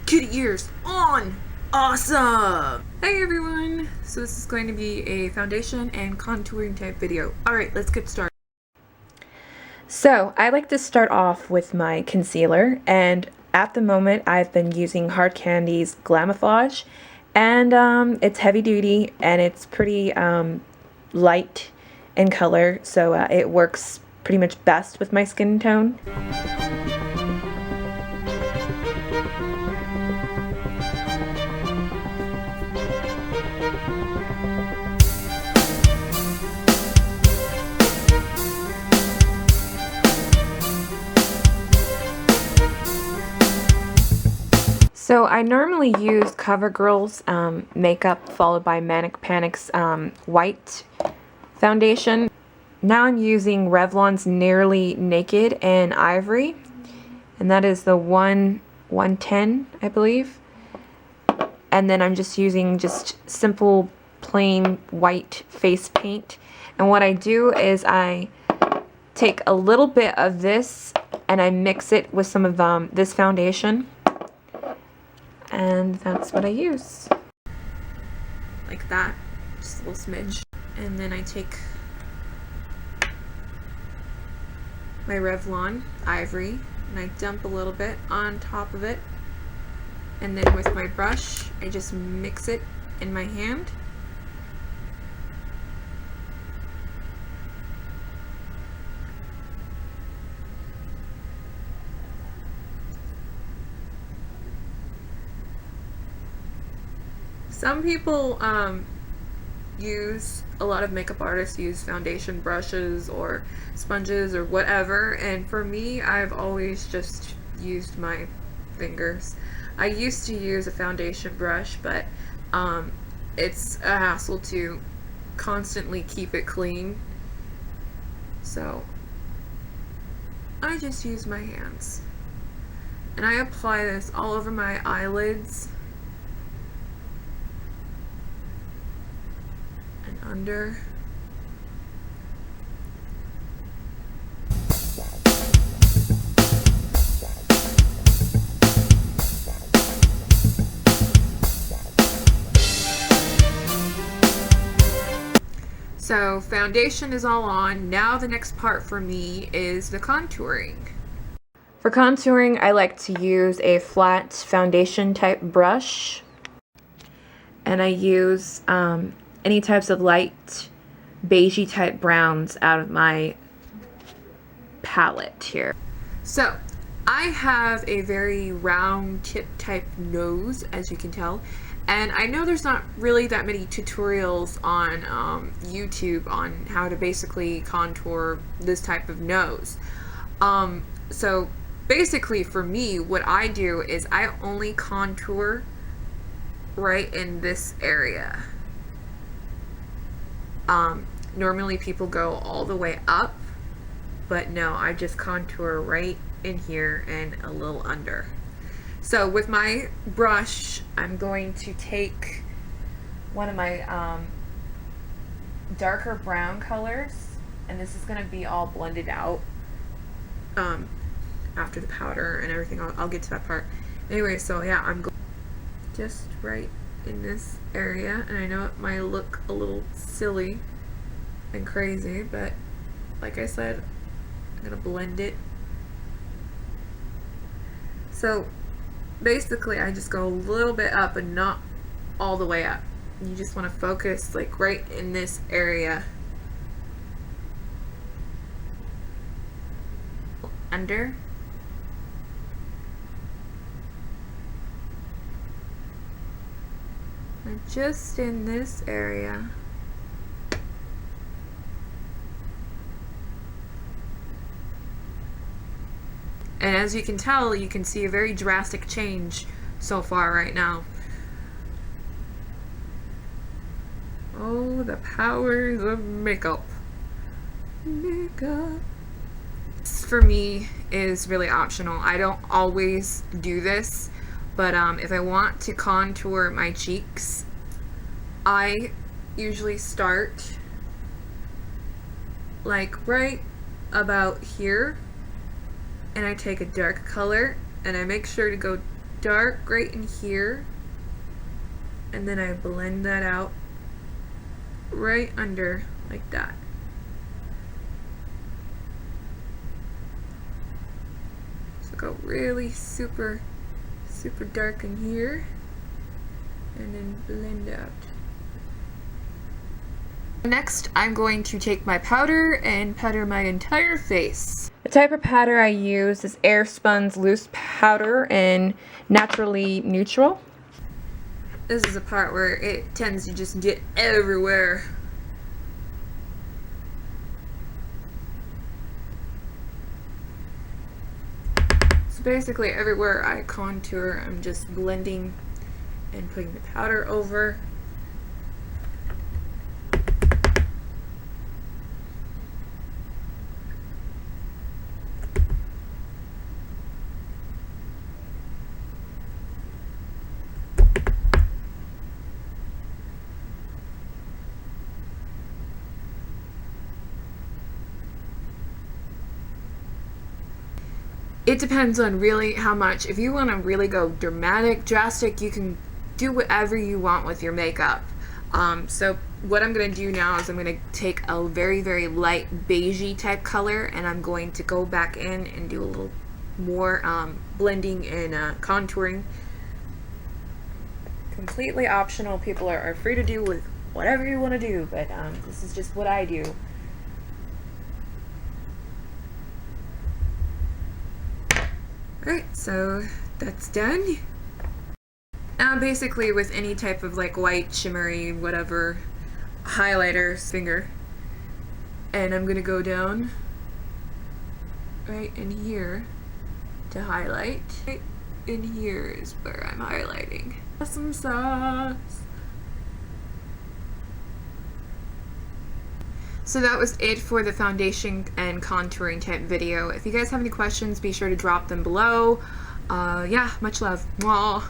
kitty ears on. Awesome. Hey everyone. So this is going to be a foundation and contouring type video. Alright, let's get started. So I like to start off with my concealer, and at the moment I've been using Hard Candy's Glamouflage, and it's heavy duty and it's pretty light in color, so it works pretty much best with my skin tone. So I normally use CoverGirl's makeup followed by Manic Panic's white foundation. Now I'm using Revlon's Nearly Naked in Ivory, and that is the 110, I believe. And then I'm just using just simple plain white face paint. And what I do is I take a little bit of this and I mix it with some of this foundation. And that's what I use. Like that, just a little smidge. And then I take my Revlon Ivory and I dump a little bit on top of it. And then with my brush, I just mix it in my hand. Some people a lot of makeup artists use foundation brushes or sponges or whatever, and for me, I've always just used my fingers. I used to use a foundation brush, but it's a hassle to constantly keep it clean, so I just use my hands. And I apply this all over my eyelids under. So foundation is all on. Now the next part for me is the contouring. For contouring, I like to use a flat foundation type brush, and I use any types of light beigey type browns out of my palette here. So I have a very round tip type nose, as you can tell, and I know there's not really that many tutorials on YouTube on how to basically contour this type of nose. So basically for me, what I do is I only contour right in this area. Normally people go all the way up, but no, I just contour right in here and a little under. So with my brush, I'm going to take one of my darker brown colors, and this is going to be all blended out after the powder and everything. I'll get to that part. Anyway, so yeah, I'm going just right in this area, and I know it might look a little silly and crazy, but like I said, I'm gonna blend it. So basically I just go a little bit up and not all the way up. You just want to focus like right in this area under. And just in this area. And as you can tell, you can see a very drastic change so far right now. Oh, the powers of makeup. Makeup. This for me is really optional. I don't always do this, but if I want to contour my cheeks, I usually start like right about here, and I take a dark color and I make sure to go dark right in here, and then I blend that out right under like that. So go really super dark in here, and then blend out. Next, I'm going to take my powder and powder my entire face. The type of powder I use is Airspun's loose powder in Naturally Neutral. This is a part where it tends to just get everywhere. So basically everywhere I contour, I'm just blending and putting the powder over. It depends on really how much. If you want to really go drastic, you can do whatever you want with your makeup. So what I'm going to do now is I'm going to take a very light beigey type color, and I'm going to go back in and do a little more blending and contouring. Completely optional. People are free to do with whatever you want to do, but this is just what I do. Alright, so that's done. Now basically with any type of like white, shimmery, whatever, highlighter finger, and I'm gonna go down right in here to highlight. Right in here is where I'm highlighting. Awesome sauce! So that was it for the foundation and contouring type video. If you guys have any questions, be sure to drop them below. Yeah, much love. Mwah.